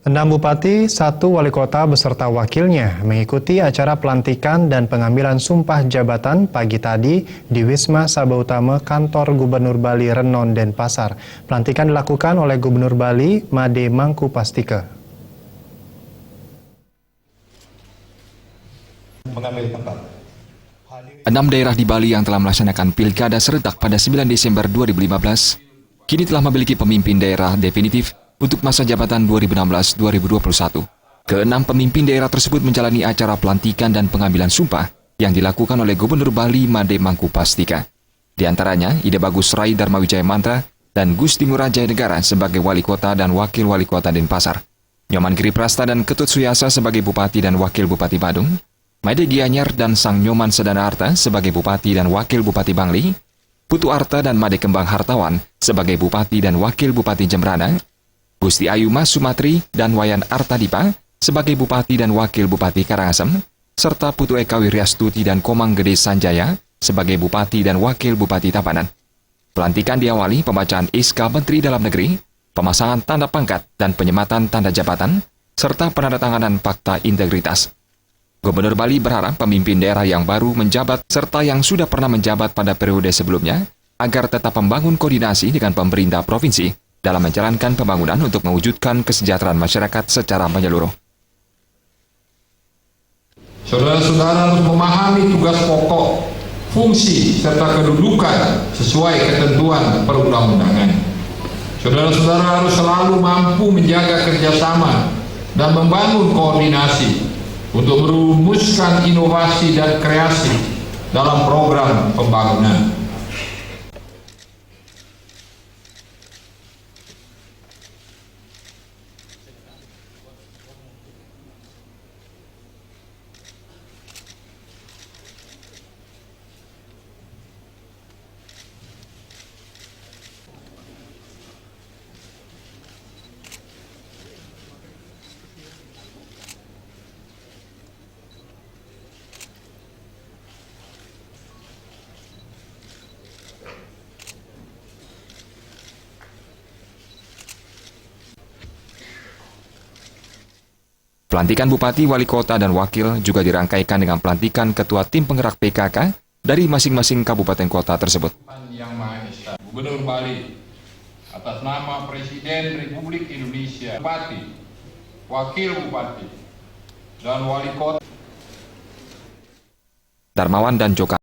6 bupati, 1 wali kota beserta wakilnya mengikuti acara pelantikan dan pengambilan sumpah jabatan pagi tadi di Wisma Sabah Utama Kantor Gubernur Bali Renon Denpasar. Pelantikan dilakukan oleh Gubernur Bali Made Mangkupastika. Mengambil tempat. 6 daerah di Bali yang telah melaksanakan pilkada serentak pada 9 Desember 2015 kini telah memiliki pemimpin daerah definitif untuk masa jabatan 2016-2021. Keenam pemimpin daerah tersebut menjalani acara pelantikan dan pengambilan sumpah yang dilakukan oleh Gubernur Bali Made Mangkupastika. Di antaranya Ide Bagus Rai Darmawijaya Mantra dan Gusti Ngurah Jaya Negara sebagai wali kota dan wakil wali kota Denpasar, Nyoman Giri Prasta dan Ketut Suyasa sebagai bupati dan wakil bupati Badung, Made Gianyar dan Sang Nyoman Sedana Arta sebagai bupati dan wakil bupati Bangli, Putu Arta dan Made Kembang Hartawan sebagai bupati dan wakil bupati Jembrana, Gusti Ayu Mas Sumatri dan Wayan Artadipa sebagai bupati dan wakil bupati Karangasem, serta Putu Eka Wiryastuti dan Komang Gede Sanjaya sebagai bupati dan wakil bupati Tabanan. Pelantikan diawali pembacaan SK Menteri Dalam Negeri, pemasangan tanda pangkat dan penyematan tanda jabatan, serta penandatanganan fakta integritas. Gubernur Bali berharap pemimpin daerah yang baru menjabat serta yang sudah pernah menjabat pada periode sebelumnya agar tetap membangun koordinasi dengan pemerintah provinsi dalam menjalankan pembangunan untuk mewujudkan kesejahteraan masyarakat secara menyeluruh. Saudara-saudara harus memahami tugas pokok, fungsi, serta kedudukan sesuai ketentuan perundang-undangan. Saudara-saudara harus selalu mampu menjaga kerjasama dan membangun koordinasi untuk merumuskan inovasi dan kreasi dalam program pembangunan. Pelantikan Bupati, Wali Kota, dan Wakil juga dirangkaikan dengan pelantikan Ketua Tim Penggerak PKK dari masing-masing kabupaten kota tersebut. Yang Maha Esa, Gubernur Bali, atas nama Presiden Republik Indonesia, Bupati, Wakil Bupati, dan Wali Kota. Darmawan dan Joka